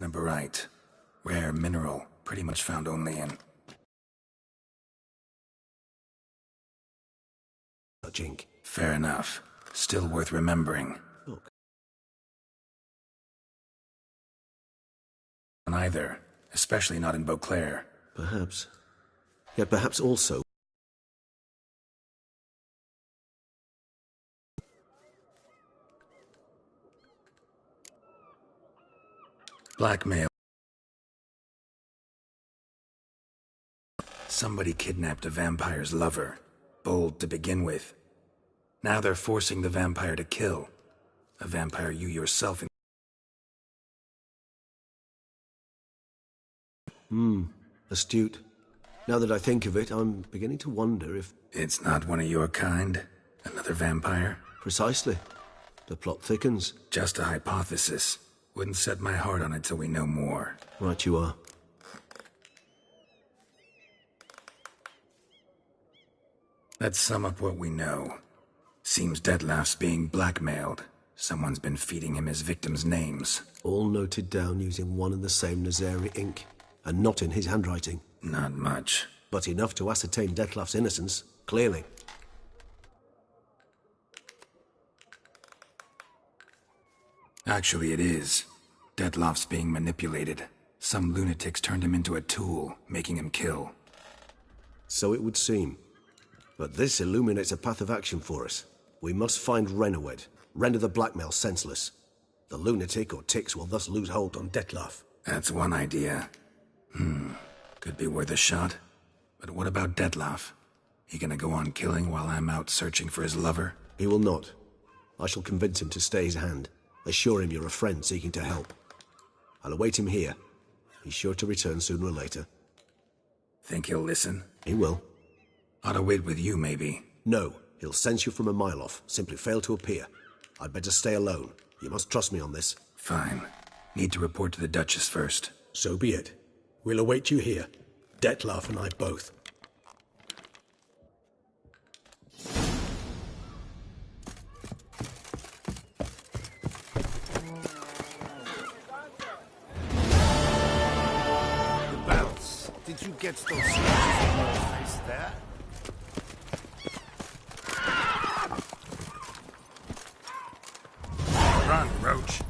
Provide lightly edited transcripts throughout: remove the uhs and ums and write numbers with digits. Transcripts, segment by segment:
Barite. Rare mineral, pretty much found only in... Jink. Fair enough. Still worth remembering. Look. Neither. Especially not in Beauclair. Perhaps. Yet perhaps also... Blackmail. Somebody kidnapped a vampire's lover. Bold to begin with. Now they're forcing the vampire to kill. A vampire you yourself... Astute. Now that I think of it, I'm beginning to wonder if... It's not one of your kind? Another vampire? Precisely. The plot thickens. Just a hypothesis. Wouldn't set my heart on it till we know more. Right you are. Let's sum up what we know. Seems Detlef's being blackmailed. Someone's been feeding him his victims' names. All noted down using one and the same Nazari ink, and not in his handwriting. Not much. But enough to ascertain Detlef's innocence, clearly. Actually, it is. Detlef's being manipulated. Some lunatics turned him into a tool, making him kill. So it would seem. But this illuminates a path of action for us. We must find Renowed, render the blackmail senseless. The lunatic or ticks will thus lose hold on Detlef. That's one idea. Could be worth a shot. But what about Detlef? He gonna go on killing while I'm out searching for his lover? He will not. I shall convince him to stay his hand. Assure him you're a friend seeking to help. I'll await him here. He's sure to return sooner or later. Think he'll listen? He will. Ought to wait with you, maybe. No, he'll sense you from a mile off. Simply fail to appear. I'd better stay alone. You must trust me on this. Fine. Need to report to the Duchess first. So be it. We'll await you here. Detlef and I both. The bells. Did you get those scratches on your face there? Run, Roach.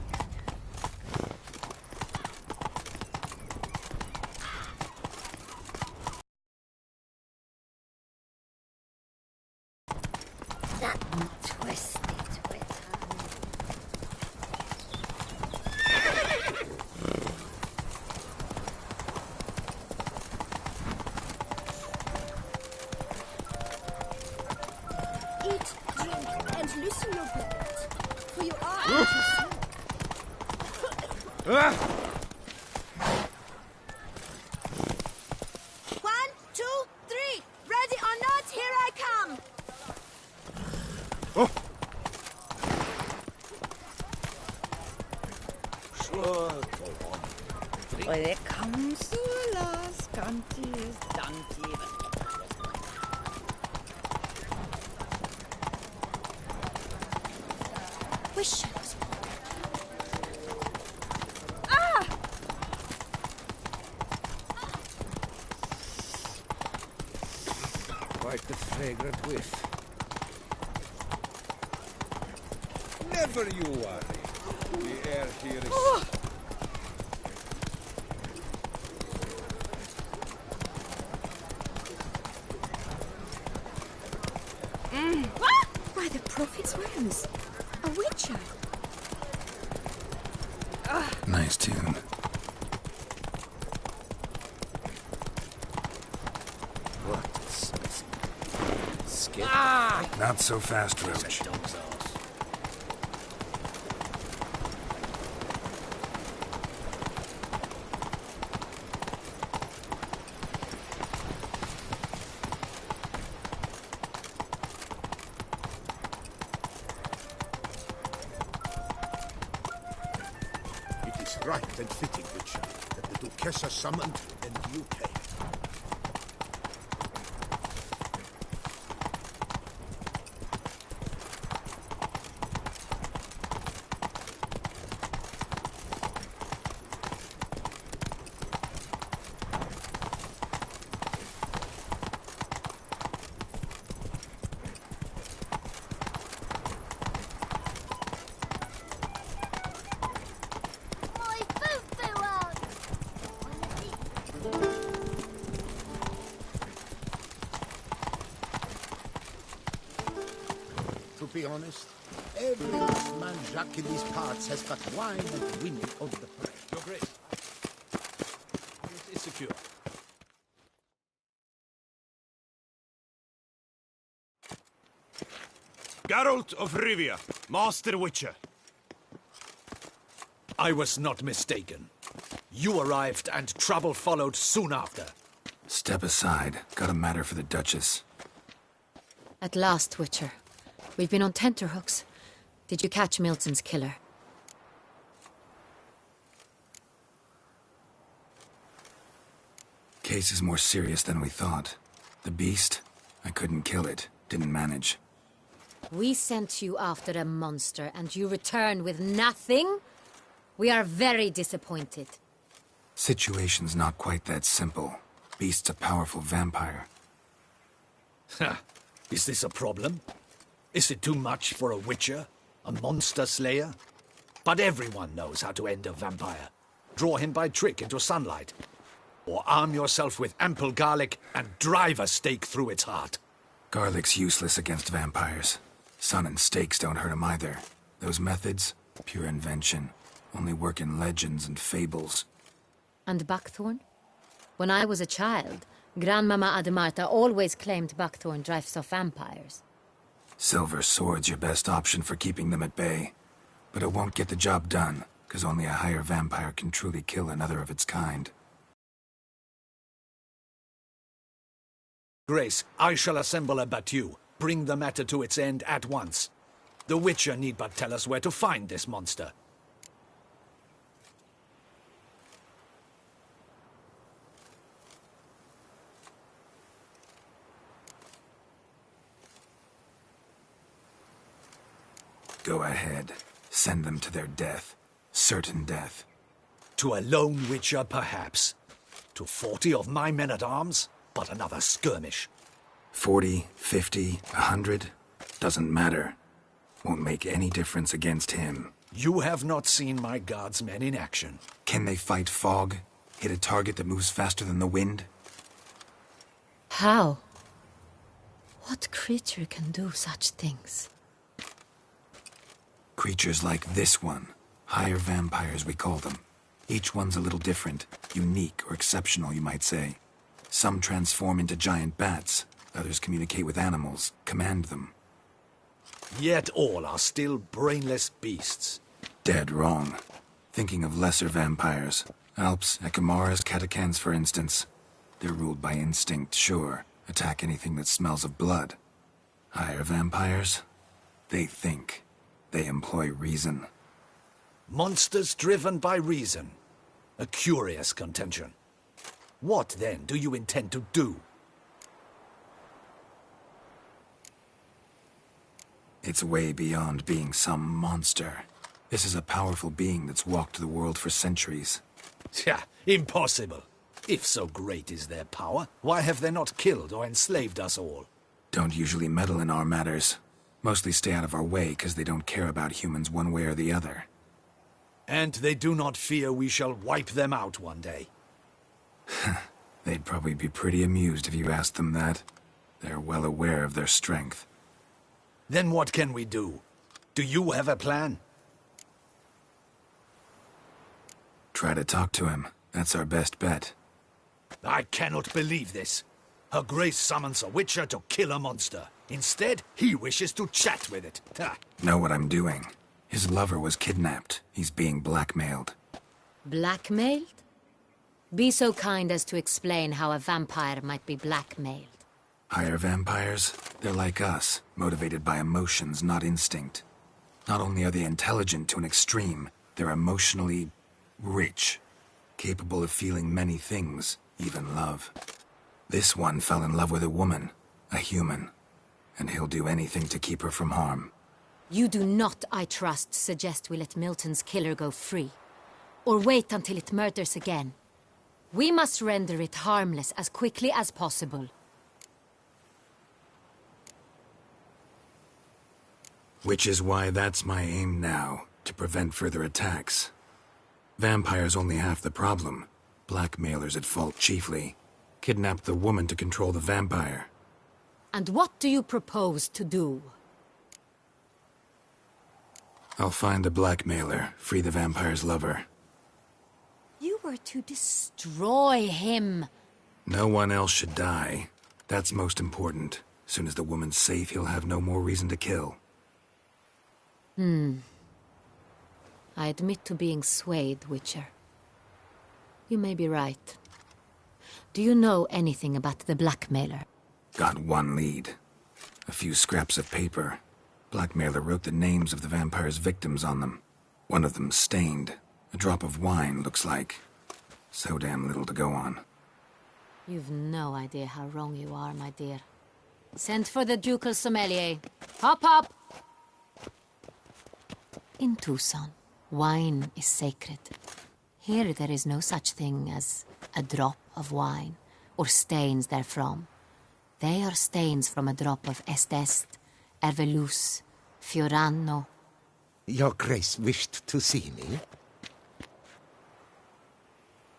Eat, drink, and loosen your belt, for you are One, two, three. Ready or not, here I come. Sure, go on. When it comes to las cantis, danti. Wishes. Quite the fragrant whiff. Never you worry. The air here is... By the prophet's rose. A witcher. Nice tune. What? Skin. Not so fast, Roach. Dog's ass. It is right and fitting, Witcher, that the Duchessa summoned and you came. be honest. Every last man Jacques in these parts has got wine and women on the brain. Your Grace. It is secure. Geralt of Rivia, Master Witcher. I was not mistaken. You arrived and trouble followed soon after. Step aside. Got a matter for the Duchess. At last, Witcher. We've been on tenterhooks. Did you catch Milton's killer? Case is more serious than we thought. The beast? I couldn't kill it. Didn't manage. We sent you after a monster, and you return with nothing? We are very disappointed. Situation's not quite that simple. Beast's a powerful vampire. Ha! Is this a problem? Is it too much for a Witcher? A monster slayer? But everyone knows how to end a vampire. Draw him by trick into sunlight. Or arm yourself with ample garlic and drive a stake through its heart. Garlic's useless against vampires. Sun and stakes don't hurt him either. Those methods, pure invention. Only work in legends and fables. And buckthorn? When I was a child, Grandmama Ademarta always claimed buckthorn drives off vampires. Silver sword's your best option for keeping them at bay. But it won't get the job done, because only a higher vampire can truly kill another of its kind. Grace, I shall assemble a battue. Bring the matter to its end at once. The Witcher need but tell us where to find this monster. Go ahead. Send them to their death. Certain death. To a lone Witcher, perhaps. To 40 of my men-at-arms, but another skirmish. 40, 50, 100? Doesn't matter. Won't make any difference against him. You have not seen my guardsmen in action. Can they fight fog? Hit a target that moves faster than the wind? How? What creature can do such things? Creatures like this one. Higher vampires, we call them. Each one's a little different. Unique or exceptional, you might say. Some transform into giant bats. Others communicate with animals, command them. Yet all are still brainless beasts. Dead wrong. Thinking of lesser vampires. Alps, Echimaras, Catechans, for instance. They're ruled by instinct, sure. Attack anything that smells of blood. Higher vampires? They think. They employ reason. Monsters driven by reason. A curious contention. What, then, do you intend to do? It's way beyond being some monster. This is a powerful being that's walked the world for centuries. Tja, impossible. If so great is their power, why have they not killed or enslaved us all? Don't usually meddle in our matters. Mostly stay out of our way because they don't care about humans one way or the other. And they do not fear we shall wipe them out one day. They'd probably be pretty amused if you asked them that. They're well aware of their strength. Then what can we do? Do you have a plan? Try to talk to him. That's our best bet. I cannot believe this. Her Grace summons a Witcher to kill a monster. Instead, he wishes to chat with it. Ha. Know what I'm doing. His lover was kidnapped. He's being blackmailed. Blackmailed? Be so kind as to explain how a vampire might be blackmailed. Higher vampires? They're like us, motivated by emotions, not instinct. Not only are they intelligent to an extreme, they're emotionally rich. Capable of feeling many things, even love. This one fell in love with a woman, a human. And he'll do anything to keep her from harm. You do not, I trust, suggest we let Milton's killer go free. Or wait until it murders again. We must render it harmless as quickly as possible. Which is why that's my aim now, to prevent further attacks. Vampires only half the problem. Blackmailers at fault chiefly. Kidnapped the woman to control the vampire. And what do you propose to do? I'll find the blackmailer, free the vampire's lover. You were to destroy him. No one else should die. That's most important. Soon as the woman's safe, he'll have no more reason to kill. I admit to being swayed, Witcher. You may be right. Do you know anything about the blackmailer? Got one lead. A few scraps of paper. Blackmailer wrote the names of the vampire's victims on them. One of them stained. A drop of wine, looks like. So damn little to go on. You've no idea how wrong you are, my dear. Send for the ducal sommelier. Hop, hop! In Tucson, wine is sacred. Here there is no such thing as a drop of wine, or stains therefrom. They are stains from a drop of Est, Ervelus, Fiorano. Your Grace wished to see me?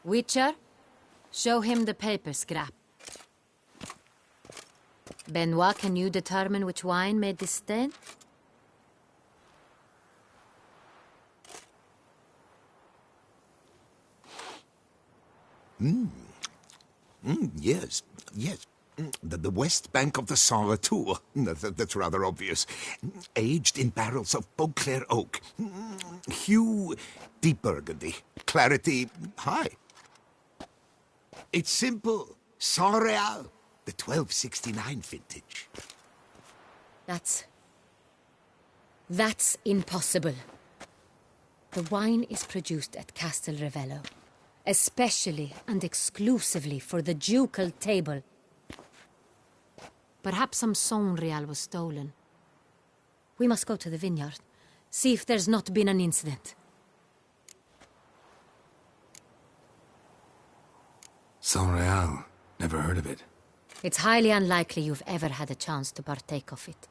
Witcher, show him the paper scrap. Benoit, can you determine which wine made this stain? Yes. The west bank of the Saint Retour. That's rather obvious. Aged in barrels of Beauclair oak. Hue, deep burgundy. Clarity, high. It's simple. Saint Real, the 1269 vintage. That's impossible. The wine is produced at Castel Ravello, especially and exclusively for the ducal table. Perhaps some Saint Real was stolen. We must go to the vineyard, see if there's not been an incident. Saint Real. Never heard of it. It's highly unlikely you've ever had a chance to partake of it.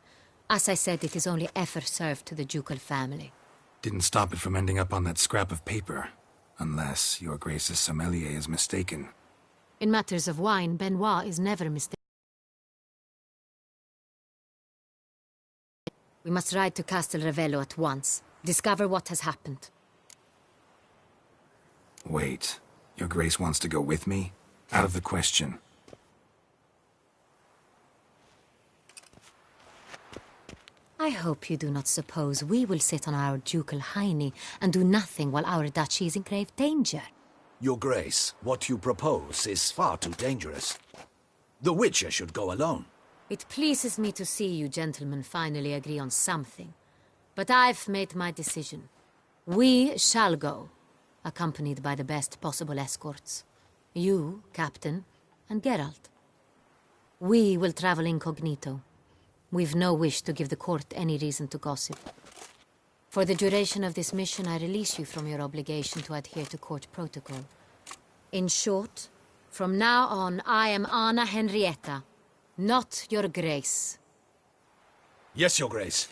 As I said, it is only ever served to the ducal family. Didn't stop it from ending up on that scrap of paper. Unless your Grace's sommelier is mistaken. In matters of wine, Benoit is never mistaken. We must ride to Castel Ravello at once. Discover what has happened. Wait. Your Grace wants to go with me? Out of the question. I hope you do not suppose we will sit on our ducal hiney and do nothing while our duchy is in grave danger. Your Grace, what you propose is far too dangerous. The Witcher should go alone. It pleases me to see you gentlemen finally agree on something. But I've made my decision. We shall go, accompanied by the best possible escorts. You, Captain, and Geralt. We will travel incognito. We've no wish to give the court any reason to gossip. For the duration of this mission, I release you from your obligation to adhere to court protocol. In short, from now on, I am Anna Henrietta, not your Grace. Yes, Your Grace.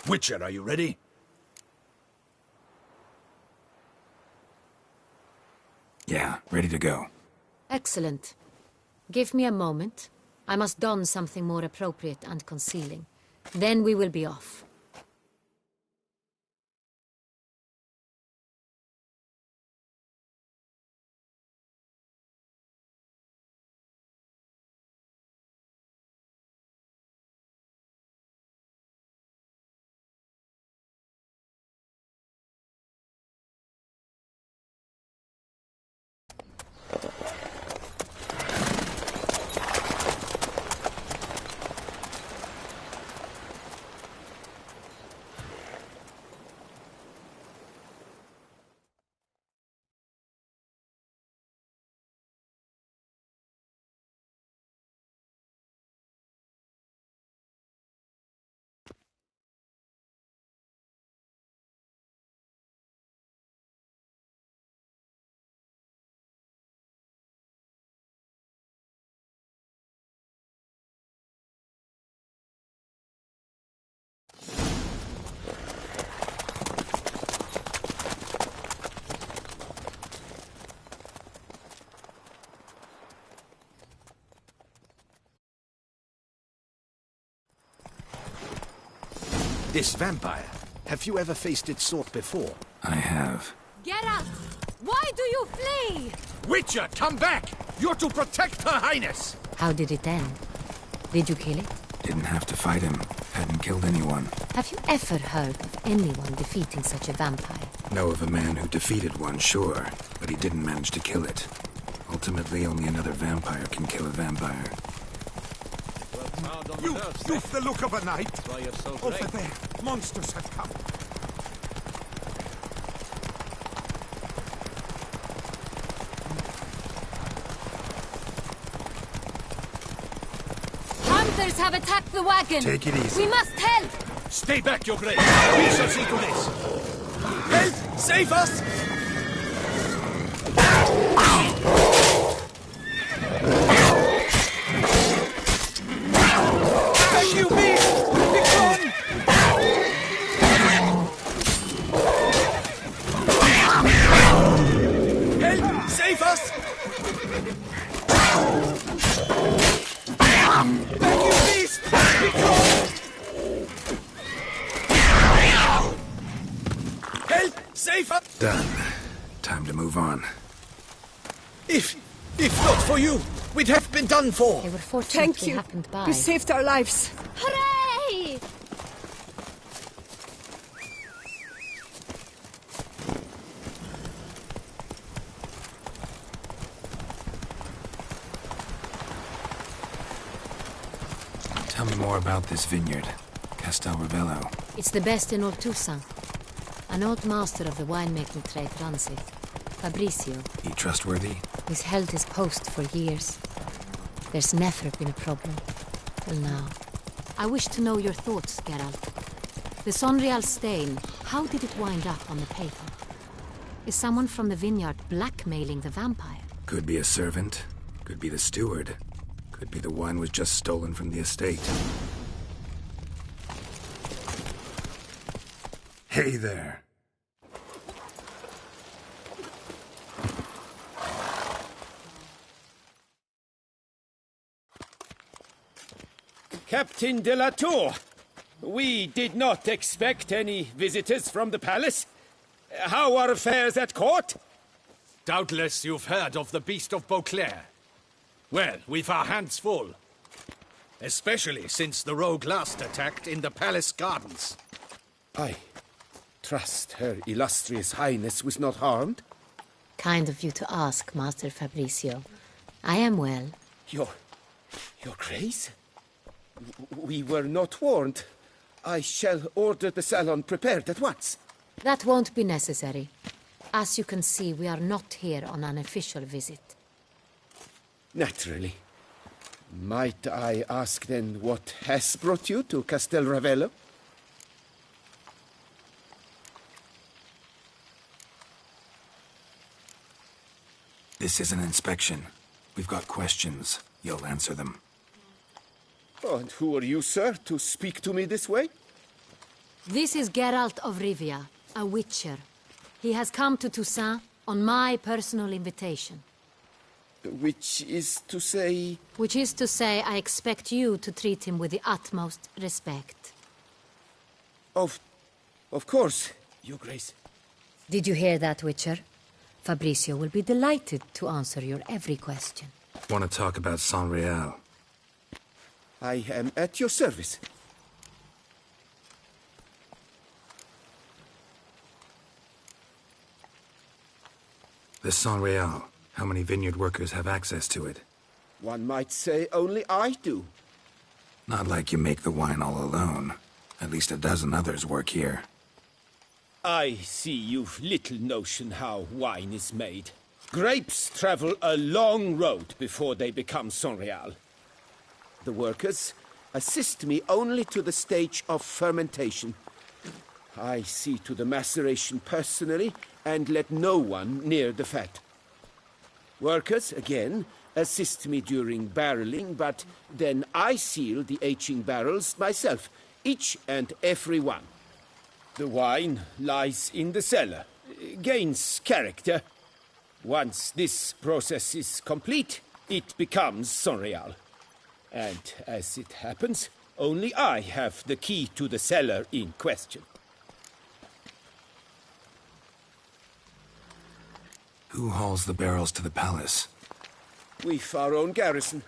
Witcher, are you ready? Yeah, ready to go. Excellent. Give me a moment. I must don something more appropriate and concealing. Then we will be off. This vampire, have you ever faced its sort before? I have. Geralt! Why do you flee? Witcher, come back! You're to protect Her Highness! How did it end? Did you kill it? Didn't have to fight him. Hadn't killed anyone. Have you ever heard of anyone defeating such a vampire? Know of a man who defeated one, sure, but he didn't manage to kill it. Ultimately, only another vampire can kill a vampire. You've the look of a knight. That's why you're so Over great. there, monsters have come. Hunters have attacked the wagon! Take it easy. We must help! Stay back, your grace! We shall see to this! Help! Save us! Thank you, beast! Be gone! Help! Save us! Thank you, beast! Be gone! Help! Save us! Done. Time to move on. If not for you, we'd have been done for. They were Thank fortunately you. happened by. You saved our lives. Hooray! Tell me more about this vineyard. Castel Ravello. It's the best in all Toussaint. An old master of the winemaking trade runs it. Fabrizio. He trustworthy? He's held his post for years. There's never been a problem. Till now. I wish to know your thoughts, Geralt. The Sonreal stain, how did it wind up on the paper? Is someone from the vineyard blackmailing the vampire? Could be a servant. Could be the steward. Could be the wine was just stolen from the estate. Hey there. Captain de la Tour, we did not expect any visitors from the palace. How are affairs at court? Doubtless you've heard of the Beast of Beauclair. Well, we've our hands full. Especially since the rogue last attacked in the palace gardens. I trust Her Illustrious Highness was not harmed. Kind of you to ask, Master Fabrizio. I am well. Your Grace? We were not warned. I shall order the salon prepared at once. That won't be necessary. As you can see, we are not here on an official visit. Naturally. Might I ask then what has brought you to Castel Ravello? This is an inspection. We've got questions. You'll answer them. Oh, and who are you, sir, to speak to me this way? This is Geralt of Rivia, a witcher. He has come to Toussaint on my personal invitation. Which is to say... Which is to say, I expect you to treat him with the utmost respect. Of course, Your Grace. Did you hear that, Witcher? Fabrizio will be delighted to answer your every question. Want to talk about Sonreal? I am at your service. The Sonreal. How many vineyard workers have access to it? One might say only I do. Not like you make the wine all alone. At least a dozen others work here. I see you've little notion how wine is made. Grapes travel a long road before they become Sonreal. The workers assist me only to the stage of fermentation. I see to the maceration personally and let no one near the fat. Workers, again, assist me during barreling, but then I seal the aging barrels myself, each and every one. The wine lies in the cellar, gains character. Once this process is complete, it becomes Sonreal. And as it happens, Only I have the key to the cellar in question. Who hauls the barrels to the palace? We've our own garrison.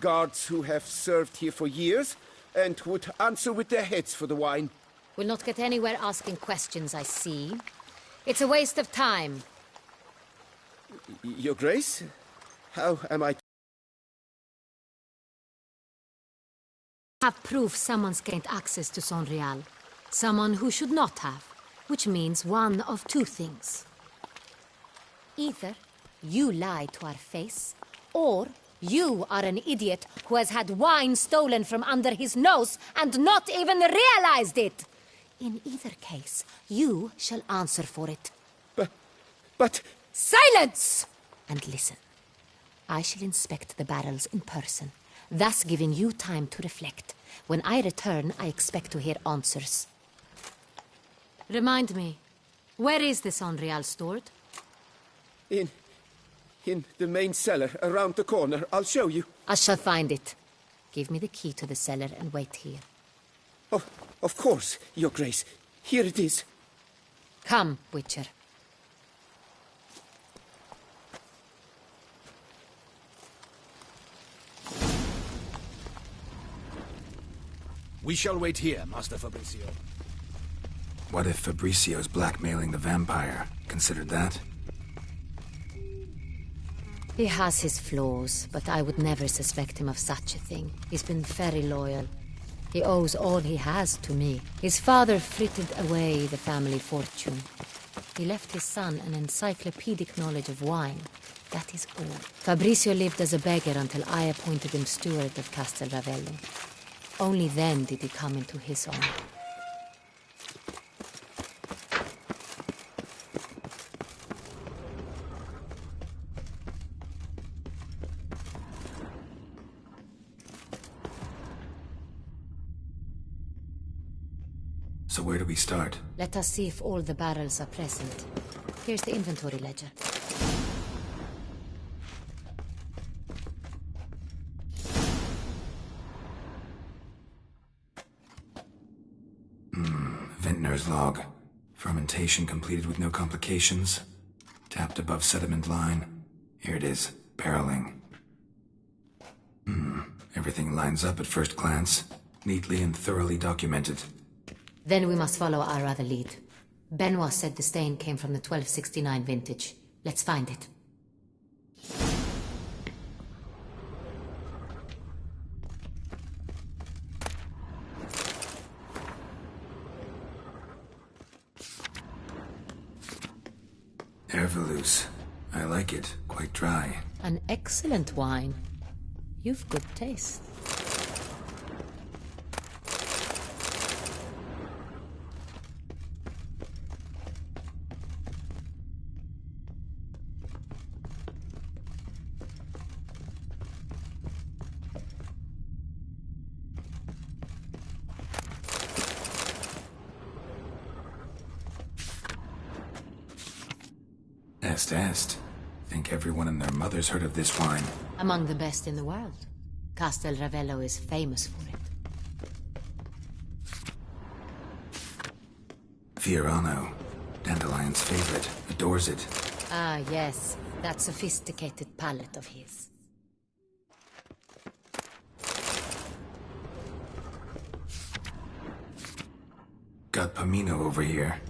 Guards who have served here for years and would answer with their heads for the wine. We'll not get anywhere asking questions, I see. It's a waste of time. Your Grace? How am I... Have proof someone's gained access to Sonreal. Someone who should not have. Which means one of two things. Either you lie to our face, or you are an idiot who has had wine stolen from under his nose and not even realized it. In either case, you shall answer for it. But... Silence! And listen. I shall inspect the barrels in person, thus giving you time to reflect. When I return, I expect to hear answers. Remind me, where is the Sonreal stored? In the main cellar, around the corner. I'll show you. I shall find it. Give me the key to the cellar and wait here. Oh, of course, Your Grace. Here it is. Come, Witcher. We shall wait here, Master Fabricio. What if Fabricio's blackmailing the vampire? Considered that? He has his flaws, but I would never suspect him of such a thing. He's been very loyal. He owes all he has to me. His father frittered away the family fortune. He left his son an encyclopedic knowledge of wine. That is all. Fabricio lived as a beggar until I appointed him steward of Castel Ravello. Only then did he come into his own. So where do we start? Let us see if all the barrels are present. Here's the inventory ledger. Vintner's log. Fermentation completed with no complications. Tapped above sediment line. Here it is. Barreling. Everything lines up at first glance. Neatly and thoroughly documented. Then we must follow our other lead. Benoit said the stain came from the 1269 vintage. Let's find it. Ervelous. I like it. Quite dry. An excellent wine. You've good taste. Est. Think everyone and their mother's heard of this wine. Among the best in the world. Castel Ravello is famous for it. Fiorano. Dandelion's favorite. Adores it. Ah, yes. That sophisticated palate of his. Got Pomino over here.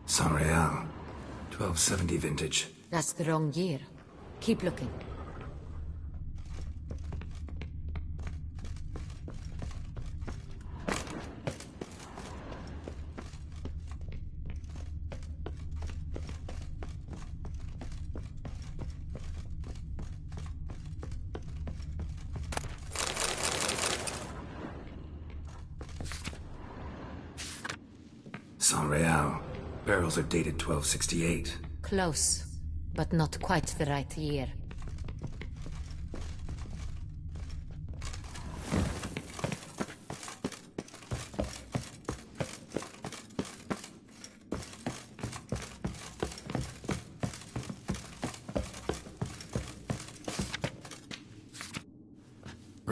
Sonreal. 1270 vintage. That's the wrong year. Keep looking. Sonreal. Barrels are dated 1268. Close, but not quite the right year.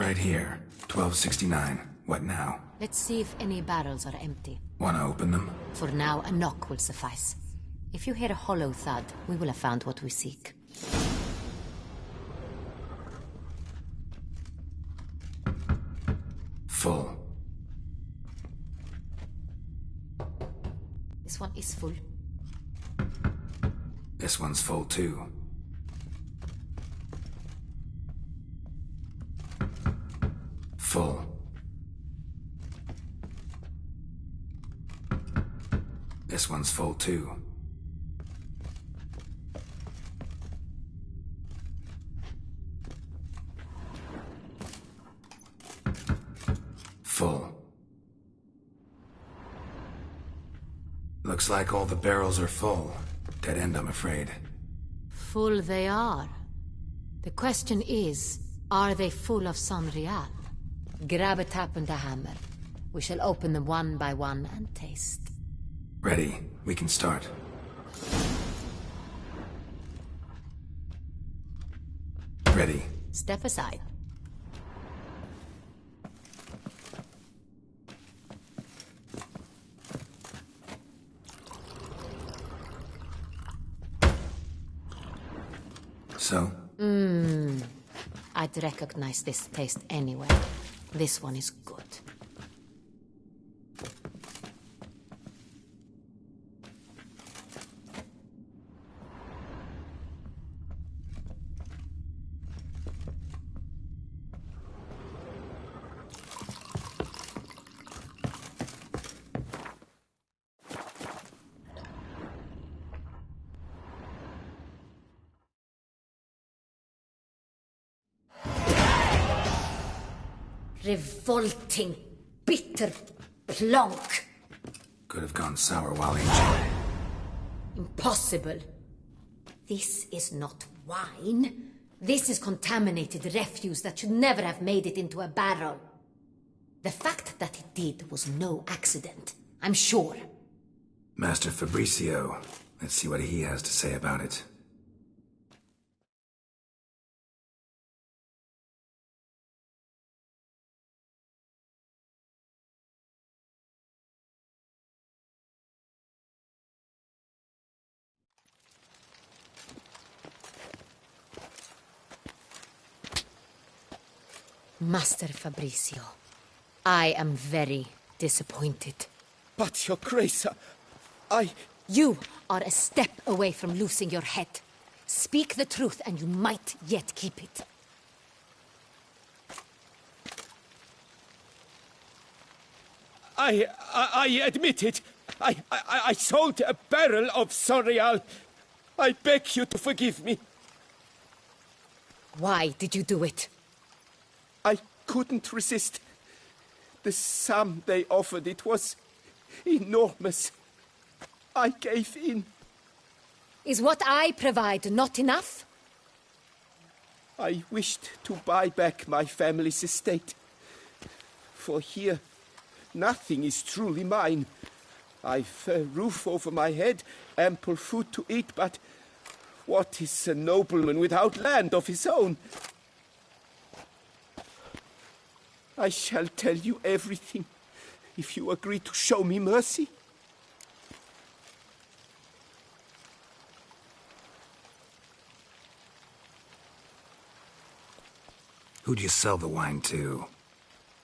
Right here. 1269. What now? Let's see if any barrels are empty. Wanna open them? For now, a knock will suffice. If you hear a hollow thud, we will have found what we seek. Full. This one is full. This one's full too. Full. This one's full too. Full. Looks like all the barrels are full. Dead end, I'm afraid. Full they are. The question is, are they full of Sonreal? Grab a tap and a hammer. We shall open them one by one and taste. Ready. We can start. Ready. Step aside. So? I'd recognize this taste anyway. This one is good. Revolting, bitter plonk. Could have gone sour while aging. Impossible. This is not wine. This is contaminated refuse that should never have made it into a barrel. The fact that it did was no accident, I'm sure. Master Fabricio. Let's see what he has to say about it. Master Fabricio, I am very disappointed. But, Your Grace, You are a step away from losing your head. Speak the truth and you might yet keep it. I admit it. I sold a barrel of Sonreal. I beg you to forgive me. Why did you do it? I couldn't resist. The sum they offered, it was enormous. I gave in. Is what I provide not enough? I wished to buy back my family's estate. For here, nothing is truly mine. I've a roof over my head, ample food to eat, but what is a nobleman without land of his own? I shall tell you everything, if you agree to show me mercy. Who'd you sell the wine to?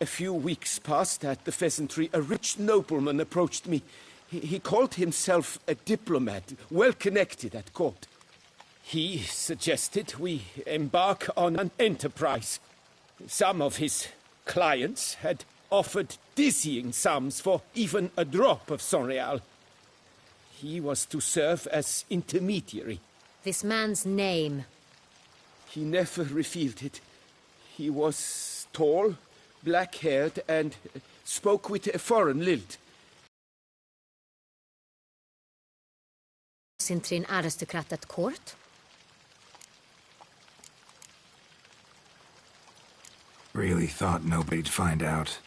A few weeks past at the pheasantry, a rich nobleman approached me. He called himself a diplomat, well connected at court. He suggested we embark on an enterprise. Some of his clients had offered dizzying sums for even a drop of Sonreal. He was to serve as intermediary. This man's name? He never revealed it. He was tall, black-haired, and spoke with a foreign lilt. Isn't he an aristocrat at court? Really thought nobody'd find out.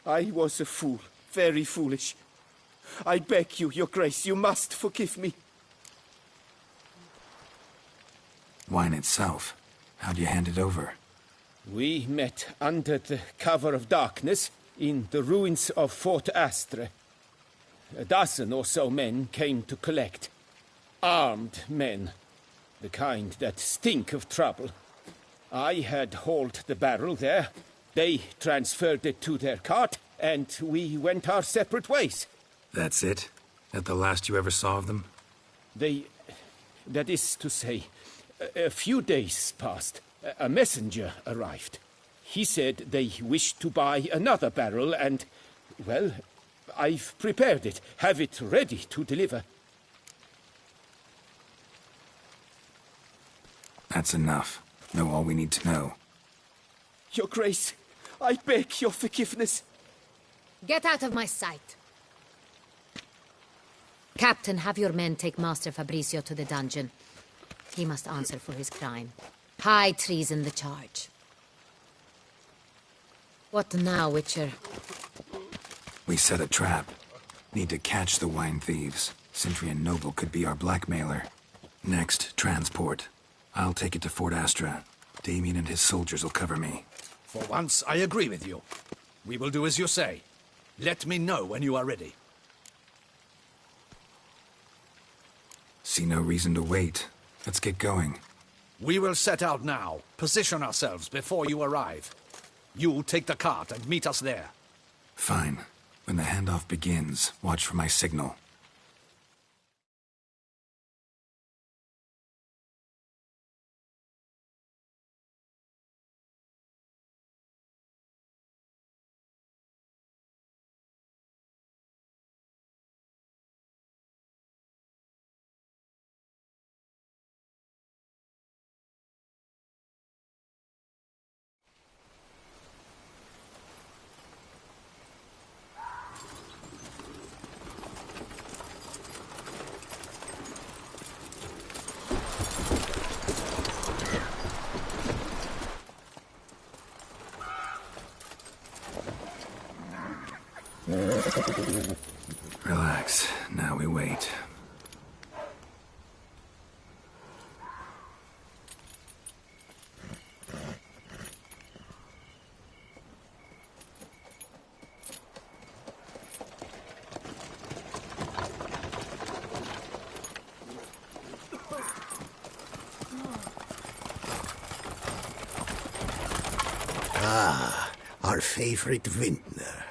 I was a fool, very foolish. I beg you, Your Grace, you must forgive me. Wine itself. How'd you hand it over? We met under the cover of darkness in the ruins of Fort Astre. A dozen or so men came to collect. Armed men. The kind that stink of trouble. I had hauled the barrel there. They transferred it to their cart, and we went our separate ways. That's it? That the last you ever saw of them? That is to say, a few days passed. A messenger arrived. He said they wished to buy another barrel and, well, I've prepared it, have it ready to deliver. That's enough. Know all we need to know. Your Grace, I beg your forgiveness. Get out of my sight. Captain, have your men take Master Fabrizio to the dungeon. He must answer for his crime. High treason the charge. What now, Witcher? We set a trap. Need to catch the wine thieves. Sentry and Noble could be our blackmailer. Next, transport. I'll take it to Fort Astra. Damien and his soldiers will cover me. For once, I agree with you. We will do as you say. Let me know when you are ready. See no reason to wait. Let's get going. We will set out now. Position ourselves before you arrive. You'll take the cart and meet us there. Fine. When the handoff begins, watch for my signal. Relax. Now we wait. Our favorite vintner.